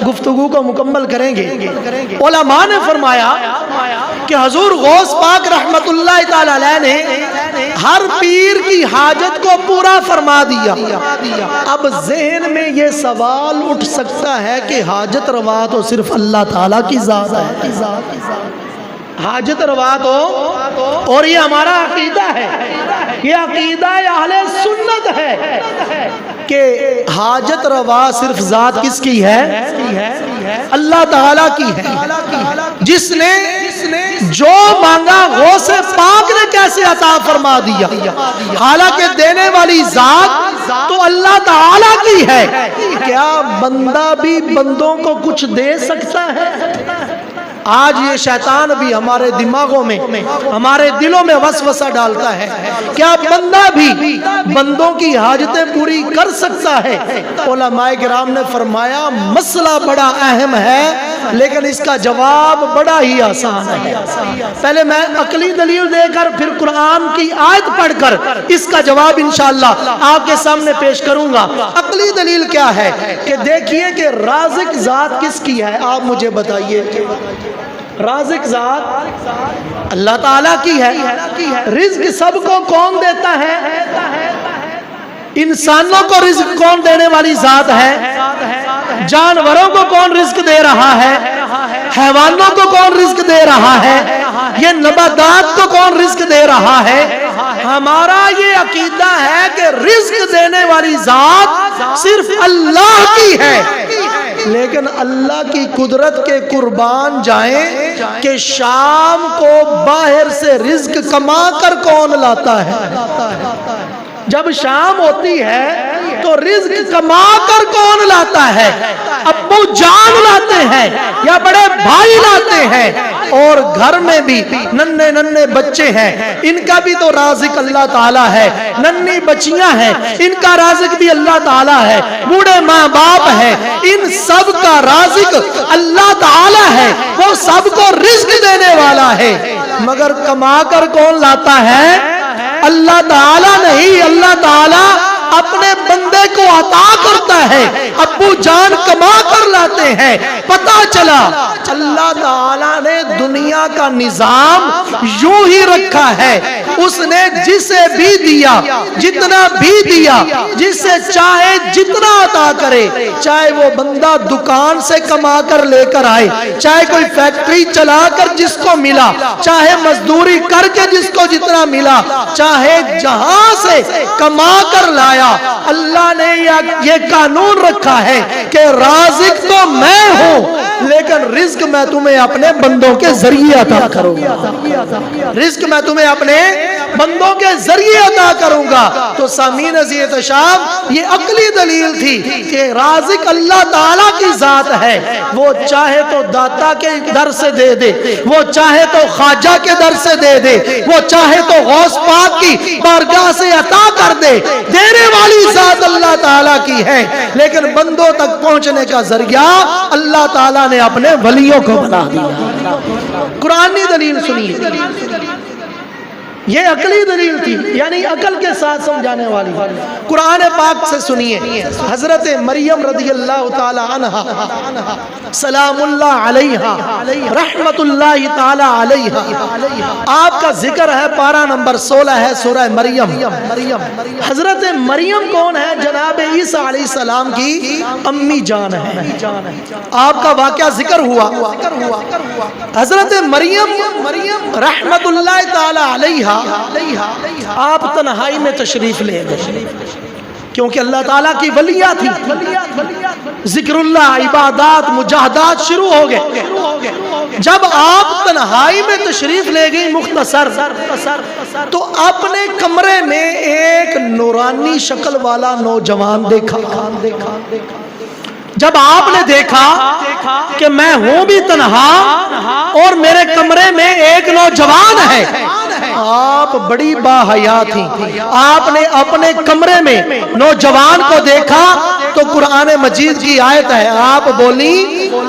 گفتگو کو مکمل کریں گے۔ علماء نے فرمایا کہ حضور غوث پاک رحمت اللہ تعالی علیہ نے ہر پیر کی حاجت کو پورا فرما دیا۔ اب ذہن میں یہ سوال اٹھ سکتا ہے کہ حاجت روا تو صرف اللہ تعالیٰ کی ذات ہے، حاجت روا تو، اور یہ ہمارا عقیدہ ہے، یہ عقیدہ اہل سنت ہے کہ حاجت روا صرف ذات کس کی ہے؟ اللہ تعالیٰ کی ہے۔ جس نے جو مانگا غوث پاک نے کیسے عطا فرما دیا، حالانکہ دینے والی ذات تو اللہ تعالیٰ کی ہے۔ کیا بندہ بھی بندوں کو کچھ دے سکتا ہے؟ آج یہ شیطان بھی ہمارے دماغوں میں، ہمارے دلوں میں وسوسہ ڈالتا ہے، کیا بندہ بھی بندوں کی حاجتیں پوری کر سکتا ہے؟ علماء کرام نے فرمایا مسئلہ بڑا اہم ہے لیکن اس کا جواب بڑا ہی آسان ہے۔ پہلے میں عقلی دلیل دے کر پھر قرآن کی آیت پڑھ کر اس کا جواب انشاءاللہ آپ کے سامنے پیش کروں گا۔ عقلی دلیل کیا ہے کہ دیکھیے کہ رازق ذات کس کی ہے، آپ مجھے بتائیے۔ رازق ذات اللہ تعالیٰ کی ہے۔ رزق سب کو کون دیتا ہے؟ انسانوں کو رزق کون دینے والی ذات ہے؟ جانوروں کو کون رزق دے رہا ہے؟ حیوانوں کو کون رزق دے رہا ہے؟ یہ نباتات کو کون رزق دے رہا ہے؟ ہمارا یہ عقیدہ ہے کہ رزق دینے والی ذات صرف اللہ کی ہے، لیکن اللہ کی قدرت کے قربان جائیں کہ شام کو باہر سے رزق کما کر کون لاتا ہے؟ جب شام ہوتی ہے تو رزق کما کر کون لاتا ہے؟ ابو جان لاتے ہیں یا بڑے بھائی لاتے ہیں؟ اور گھر میں بھی ننھے ننھے بچے ہیں، ان کا بھی تو رازق اللہ تعالیٰ ہے۔ ننھی بچیاں ہیں، ان کا رازق بھی اللہ تعالیٰ ہے۔ بوڑھے ماں باپ ہیں، ان سب کا رازق اللہ تعالیٰ ہے، وہ سب کو رزق دینے والا ہے۔ مگر کما کر کون لاتا ہے؟ اللہ تعالیٰ نہیں، اللہ تعالیٰ اپنے بندے کو عطا کرتا ہے۔ ابو جان کما کر لاتے ہیں۔ پتہ چلا اللہ تعالیٰ نے دنیا کا نظام یوں ہی رکھا ہے، اس نے جسے بھی دیا، جتنا بھی دیا، جسے چاہے جتنا عطا کرے، چاہے وہ بندہ دکان سے کما کر لے کر آئے، چاہے کوئی فیکٹری چلا کر جس کو ملا، چاہے مزدوری کر کے جس کو جتنا ملا، چاہے جہاں سے کما کر لایا، اللہ نے یہ قانون رکھا ہے کہ رازق تو میں ہوں لیکن رزق میں تمہیں اپنے بندوں کے ذریعے عطا کروں گا۔ رزق میں تمہیں اپنے بندوں کے ذریعے عطا کروں گا۔ تو سامعین عزیز احتشام، یہ عقلی دلیل تھی کہ رازق اللہ تعالیٰ کی ذات ہے، وہ چاہے تو داتا کے در سے دے دے، وہ چاہے تو خواجہ کے در سے دے دے، وہ چاہے تو غوث پاک کی بارگاہ سے عطا کر دے۔ دینے والی ذات اللہ تعالیٰ کی ہے، لیکن بندوں تک پہنچنے کا ذریعہ اللہ تعالیٰ نے اپنے ولیوں کو بنا دیا۔ قرآنی دلیل سنیے، یہ عقلی دلیل تھی، یعنی عقل کے ساتھ سمجھانے والی۔ قرآن پاک سے سنیے، حضرت مریم رضی اللہ تعالی عنہا سلام اللہ علیہا رحمت اللہ تعالی علیہا، آپ کا ذکر ہے، پارہ نمبر 16 ہے سورہ مریم۔ حضرت مریم کون ہے؟ جناب عیسیٰ علیہ السلام کی امی جان ہے۔ آپ کا واقعہ ذکر ہوا۔ حضرت مریم رحمت اللہ تعالی علیہا آپ تنہائی میں تشریف لے گئے، کیونکہ اللہ تعالیٰ کی ولیہ تھی۔ ذکر اللہ، عبادات، مجاہدات شروع ہو گئے۔ جب آپ تنہائی میں تشریف لے گئی مختصر، تو اپنے کمرے میں ایک نورانی شکل والا نوجوان دیکھا۔ جب آپ نے دیکھا کہ میں ہوں بھی تنہا اور میرے کمرے میں ایک نوجوان ہے، آپ بڑی باحیا تھی۔ آپ نے اپنے کمرے میں نوجوان کو دیکھا تو قرآن مجید کی آیت ہے، آپ بولی